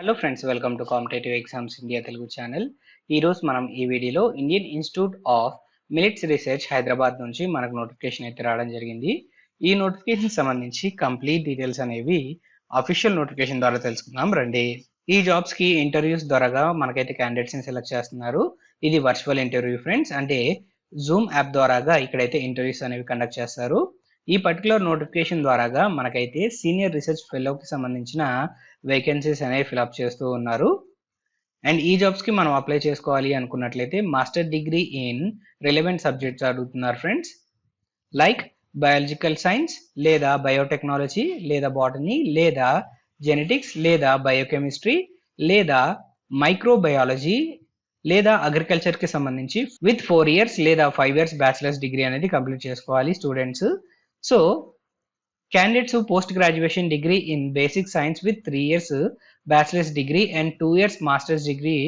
Hello friends, welcome to competitive exams India Telugu channel. ఈరోజు మనం ఈ వీడియోలో Indian institute of millets research Hyderabad నుంచి మనకు నోటిఫికేషన్ అయితే రావడం జరిగింది. ఈ నోటిఫికేషన్ సంబంధించి కంప్లీట్ డీటెయిల్స్ అనేవి అఫీషియల్ నోటిఫికేషన్ ద్వారా తెలుసుకుందాం రండి. ఈ జాబ్స్ కి ఇంటర్వ్యూస్ ద్వారా మనకైతే క్యాండిడేట్స్ ని సెలెక్ట్ చేస్తున్నారు. ఇది వర్చువల్ ఇంటర్వ్యూ ఫ్రెండ్స్, అంటే జూమ్ యాప్ ద్వారాగా ఇక్కడైతే ఇంటర్వ్యూస్ అనేవి కండక్ట్ చేస్తారు. ఈ పర్టికులర్ నోటిఫికేషన్ ద్వారాగా మనకైతే సీనియర్ రీసెర్చ్ ఫెలోకి సంబంధించిన వేకెన్సీస్ అనేవి ఫిలప్ చేస్తూ ఉన్నారు. అండ్ ఈ జాబ్స్ కి మనం అప్లై చేసుకోవాలి అనుకున్నట్లయితే master degree in relevant subjects అడుగుతున్నారు ఫ్రెండ్స్, లైక్ బయాలజికల్ సైన్స్ లేదా బయోటెక్నాలజీ లేదా బాటనీ లేదా జెనెటిక్స్ లేదా బయోకెమిస్ట్రీ లేదా మైక్రోబయాలజీ లేదా అగ్రికల్చర్ కి సంబంధించి విత్ 4 years లేదా 5 years బ్యాచిలర్స్ డిగ్రీ అనేది కంప్లీట్ చేసుకోవాలి students. So candidates who post graduation degree in basic science with 3 years bachelor's degree and 2 years master's degree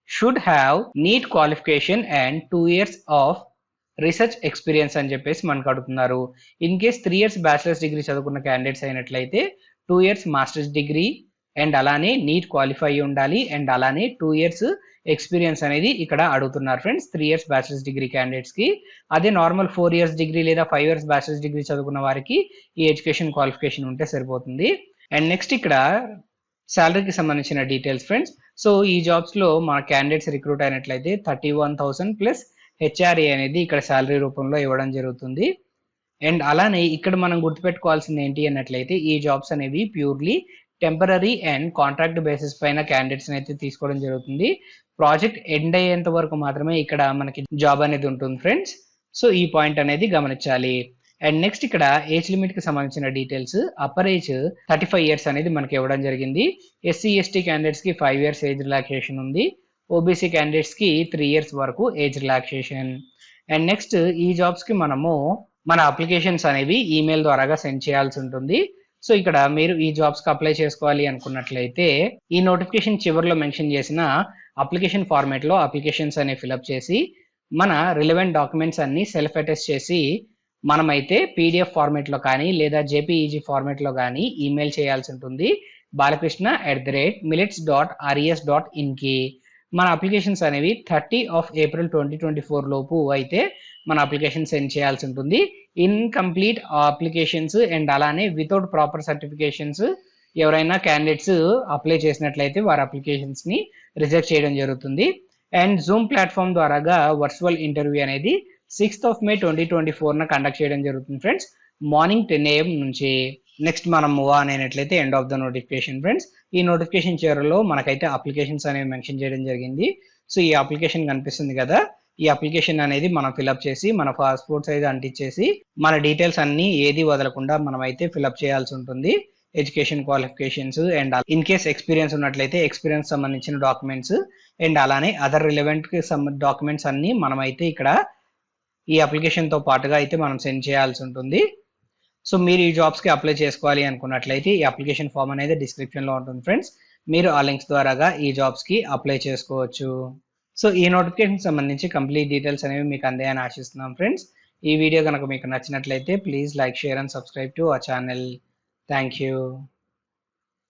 should have NEET qualification and 2 years of research experience అని చెప్పేసి మనకు అడుగుతున్నారు. In case 3 years bachelors degree చదువుకున్న candidates అయినట్లయితే 2 years masters degree and అలానే neat qualify ఉండాలి and అలానే 2 years experience అనేది ఇక్కడ అడుగుతున్నారు friends 3 years bachelors degree candidates కి. అదే నార్మల్ 4 years డిగ్రీ లేదా 5 years బ్యాచిలర్స్ డిగ్రీ చదువుకున్న వారికి ఈ ఎడ్యుకేషన్ క్వాలిఫికేషన్ ఉంటే సరిపోతుంది. అండ్ నెక్స్ట్ ఇక్కడ శాలరీకి సంబంధించిన డీటెయిల్స్ ఫ్రెండ్స్. సో ఈ జాబ్స్ లో మన క్యాండిడేట్స్ రిక్రూట్ అయినట్లయితే 31,000 ప్లస్ హెచ్ఆర్ఏ అనేది ఇక్కడ శాలరీ రూపంలో ఇవ్వడం జరుగుతుంది. అండ్ అలానే ఇక్కడ మనం గుర్తుపెట్టుకోవాల్సింది ఏంటి అన్నట్లయితే ఈ జాబ్స్ అనేవి purely temporary and contract basis పైన క్యాండిడేట్స్ అయితే తీసుకోవడం జరుగుతుంది. ప్రాజెక్ట్ ఎండ్ అయ్యేంత వరకు మాత్రమే ఇక్కడ మనకి జాబ్ అనేది ఉంటుంది ఫ్రెండ్స్. సో ఈ పాయింట్ అనేది గమనించాలి. అండ్ నెక్స్ట్ ఇక్కడ ఏజ్ లిమిట్ కి సంబంధించిన డీటెయిల్స్, అప్పర్ ఏజ్ 35 years అనేది మనకి ఇవ్వడం జరిగింది. ఎస్సీ ఎస్టీ క్యాండిడేట్స్ కి 5 years ఏజ్ రిలాక్సేషన్ ఉంది. ఓబీసీ క్యాండిడేట్స్ కి 3 years వరకు ఏజ్ రిలాక్సేషన్. అండ్ నెక్స్ట్ ఈ జాబ్స్ కి మనము మన అప్లికేషన్స్ అనేవి ఈమెయిల్ ద్వారాగా సెండ్ చేయాల్సి ఉంటుంది. సో ఇక్కడ మీరు ఈ జాబ్స్ కి అప్లై చేసుకోవాలి అనుకున్నట్లయితే ఈ నోటిఫికేషన్ చివరిలో మెన్షన్ చేసిన అప్లికేషన్ ఫార్మేట్ లో అప్లికేషన్స్ అనేవి ఫిలప్ చేసి మన రిలవెంట్ డాక్యుమెంట్స్ అన్ని సెల్ఫ్ అటెస్ట్ చేసి మనమైతే పీడిఎఫ్ ఫార్మేట్ లో కానీ లేదా జేపీఈజీ ఫార్మేట్ లో కానీ ఈమెయిల్ చేయాల్సి ఉంటుంది balakrisna@millets.res.in కి. మన అప్లికేషన్స్ అనేవి 30 April 2024 లోపు అయితే మన అప్లికేషన్ సెండ్ చేయాల్సి ఉంటుంది. ఇన్కంప్లీట్ అప్లికేషన్స్ అండ్ అలానే వితౌట్ ప్రాపర్ సర్టిఫికేషన్స్ ఎవరైనా క్యాండిడేట్స్ అప్లై చేసినట్లయితే వారి అప్లికేషన్స్ ని రిజెక్ట్ చేయడం జరుగుతుంది. అండ్ జూమ్ ప్లాట్ఫామ్ ద్వారాగా వర్చువల్ ఇంటర్వ్యూ అనేది 6th May 2024 కండక్ట్ చేయడం జరుగుతుంది ఫ్రెండ్స్, మార్నింగ్ 10 AM నుంచి. నెక్స్ట్ మనం మూవ్ ఆన్ అయినట్లయితే end of the notification friends. ఈ నోటిఫికేషన్ చివరిలో మనకైతే అప్లికేషన్స్ అనేవి మెన్షన్ చేయడం జరిగింది. సో ఈ అప్లికేషన్ కనిపిస్తుంది కదా, ఈ అప్లికేషన్ అనేది మనం ఫిలప్ చేసి మన పాస్పోర్ట్ సైజ్ అంటించేసి మన డీటెయిల్స్ అన్ని ఏది వదలకుండా మనం అయితే ఫిలప్ చేయాల్సి ఉంటుంది. Education qualifications and in case experience ఉన్నట్లయితే ఎక్స్పీరియన్స్ సంబంధించిన డాక్యుమెంట్స్ అండ్ అలానే అదర్ రిలవెంట్ డాక్యుమెంట్స్ అన్ని మనమైతే ఇక్కడ ఈ అప్లికేషన్ తో పాటుగా అయితే మనం సెండ్ చేయాల్సి ఉంటుంది. సో మీరు ఈ జాబ్స్ కి అప్లై చేసుకోవాలి అనుకున్నట్లయితే ఈ అప్లికేషన్ ఫామ్ అనేది డిస్క్రిప్షన్ లో ఉంటుంది ఫ్రెండ్స్, మీరు ఆ లింక్స్ ద్వారాగా ఈ జాబ్స్ కి అప్లై చేసుకోవచ్చు. సో ఈ నోటిఫికేషన్ సంబంధించి కంప్లీట్ డీటెయిల్స్ అనేవి మీకు అందాయని ఆశిస్తున్నాం ఫ్రెండ్స్. ఈ వీడియో కనుక మీకు నచ్చినట్లయితే please like, share and subscribe to our channel. Thank you.